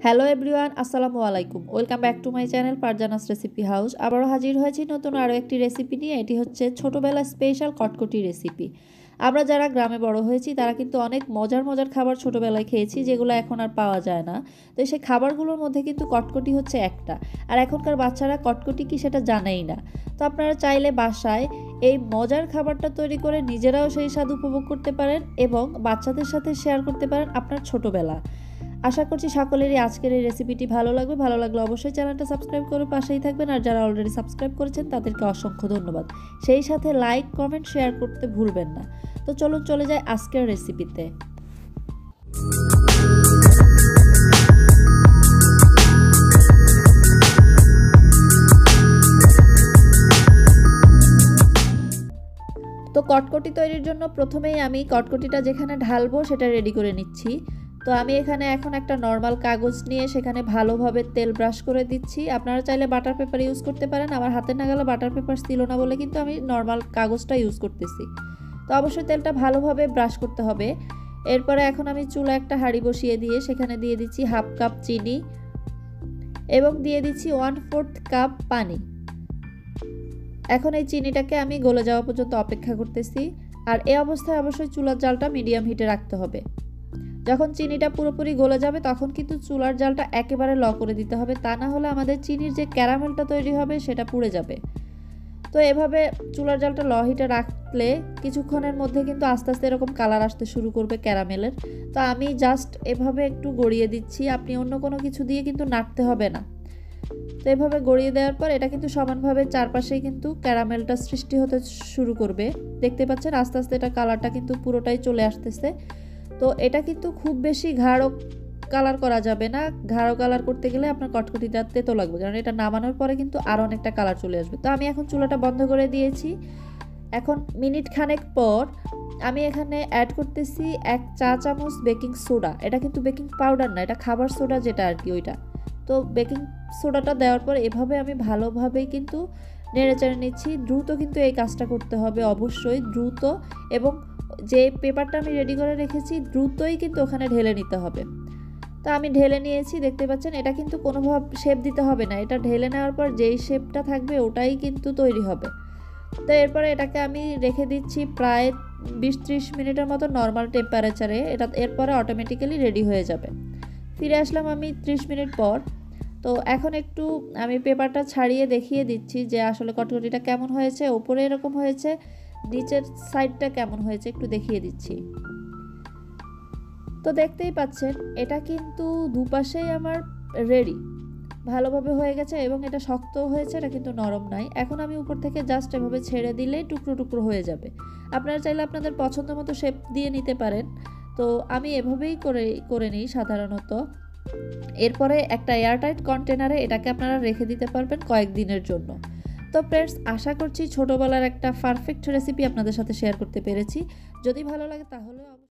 Hello everyone, আসসালামু আলাইকুম। Welcome back to my channel Farzana's recipe house. আবারও হাজির হয়েছি নতুন আরও একটি রেসিপি নিয়ে। এটি হচ্ছে ছোটোবেলার স্পেশাল কটকটি রেসিপি। আমরা যারা গ্রামে বড় হয়েছি তারা কিন্তু অনেক মজার মজার খাবার ছোটোবেলায় খেয়েছি, যেগুলো এখন আর পাওয়া যায় না। তো সেই খাবারগুলোর মধ্যে কিন্তু কটকটি হচ্ছে একটা। আর এখনকার বাচ্চারা কটকটি কি সেটা জানেই না। তো আপনারা চাইলে বাসায় এই মজার খাবারটা তৈরি করে নিজেরাও সেই স্বাদ উপভোগ করতে পারেন এবং বাচ্চাদের সাথে শেয়ার করতে পারেন আপনার ছোটোবেলা। আশা করছি সকলেরই আজকের এই রেসিপিটি ভালো লাগবে। ভালো লাগলে অবশ্যই চ্যানেলটা সাবস্ক্রাইব করে পাশেই থাকবেন। আর যারা অলরেডি সাবস্ক্রাইব করেছেন তাদেরকে অসংখ্য ধন্যবাদ। সেই সাথে লাইক, কমেন্ট, শেয়ার করতে ভুলবেন না। তো চলুন চলে যাই আজকের রেসিপিতে। তো কটকটি তৈরির জন্য প্রথমেই আমি কটকটিটা যেখানে ঢালবো সেটা রেডি করে নিচ্ছি। তো আমি এখানে এখন একটা নর্মাল কাগজ নিয়ে সেখানে ভালোভাবে তেল ব্রাশ করে দিচ্ছি। আপনারা চাইলে বাটার পেপার ইউজ করতে পারেন। আমার হাতের নাগালে বাটার পেপার ছিল না বলে কিন্তু আমি নর্মাল কাগজটা ইউজ করতেছি। তো অবশ্যই তেলটা ভালোভাবে ব্রাশ করতে হবে। এরপরে এখন আমি চুলা একটা হাঁড়ি বসিয়ে দিয়ে সেখানে দিয়ে দিচ্ছি 1/2 কাপ চিনি এবং দিয়ে দিচ্ছি 1/4 কাপ পানি। এখন এই চিনিটাকে আমি গলে যাওয়া পর্যন্ত অপেক্ষা করতেছি। আর এই অবস্থায় অবশ্যই চুলার জালটা মিডিয়াম হিটে রাখতে হবে। যখন চিনিটা পুরোপুরি গলে যাবে তখন কিন্তু চুলার জালটা একেবারে ল করে দিতে হবে, তা না হলে আমাদের চিনির যে ক্যারামেলটা তৈরি হবে সেটা পুড়ে যাবে। তো এভাবে চুলার জালটা ল হিটে রাখলে কিছুক্ষণের মধ্যে কিন্তু আস্তে আস্তে এরকম কালার আসতে শুরু করবে ক্যারামেলের। তো আমি জাস্ট এভাবে একটু গড়িয়ে দিচ্ছি, আপনি অন্য কোনো কিছু দিয়ে কিন্তু নাড়তে হবে না। তো এভাবে গড়িয়ে দেওয়ার পর এটা কিন্তু সমানভাবে চারপাশেই কিন্তু ক্যারামেলটা সৃষ্টি হতে শুরু করবে। দেখতে পাচ্ছেন আস্তে আস্তে এটা কালারটা কিন্তু পুরোটাই চলে আসতেছে। তো এটা কিন্তু খুব বেশি গাঢ় কালার করা যাবে না। গাঢ় কালার করতে গেলে আপনার কটকটিটা তেতো লাগবে, কারণ এটা নামানোর পরে কিন্তু আরও অনেকটা কালার চলে আসবে। তো আমি এখন চুলাটা বন্ধ করে দিয়েছি। এখন মিনিট খানেক পর আমি এখানে অ্যাড করতেছি 1 চা চামচ বেকিং সোডা। এটা কিন্তু বেকিং পাউডার না, এটা খাবার সোডা যেটা আর কি ওইটা। তো বেকিং সোডাটা দেওয়ার পর এভাবে আমি ভালোভাবেই কিন্তু নেড়েচেড়ে নিচ্ছি। দ্রুত কিন্তু এই কাজটা করতে হবে, অবশ্যই দ্রুত, এবং যে পেপারটা আমি রেডি করে রেখেছি দ্রুতই কিন্তু ওখানে ঢেলে নিতে হবে। তো আমি ঢেলে নিয়েছি, দেখতে পাচ্ছেন এটা কিন্তু কোনোভাবে শেপ দিতে হবে না। এটা ঢেলে নেওয়ার পর যেই শেপটা থাকবে ওটাই কিন্তু তৈরি হবে। তো এরপরে এটাকে আমি রেখে দিচ্ছি প্রায় 20-30 মিনিটের মতো নর্মাল টেম্পারেচারে। এটা এরপরে অটোমেটিক্যালি রেডি হয়ে যাবে। ফিরে আসলাম আমি 30 মিনিট পর। তো এখন একটু আমি পেপারটা ছাড়িয়ে দেখিয়ে দিচ্ছি যে আসলে কটকটিটা কেমন হয়েছে। ওপরে এরকম হয়েছে, নিচের সাইডটা কেমন হয়েছে একটু দেখিয়ে দিচ্ছি। তো দেখতেই পাচ্ছেন এটা কিন্তু দুপাশেই আমার রেডি, ভালোভাবে হয়ে গেছে এবং এটা শক্ত হয়েছে, এটা কিন্তু নরম নাই। এখন আমি উপর থেকে জাস্ট এভাবে ছেড়ে দিলেই টুকরো টুকরো হয়ে যাবে। আপনারা চাইলে আপনাদের পছন্দ মতো শেপ দিয়ে নিতে পারেন। তো আমি এভাবেই করে নিই সাধারণত। এরপরে একটা এয়ারটাইট কন্টেনারে এটাকে আপনারা রেখে দিতে পারবেন কয়েকদিনের জন্য। তো ফ্রেন্ডস, আশা করছি ছোটোবেলার একটা পারফেক্ট রেসিপি আপনাদের সাথে শেয়ার করতে পেরেছি। যদি ভালো লাগে তাহলে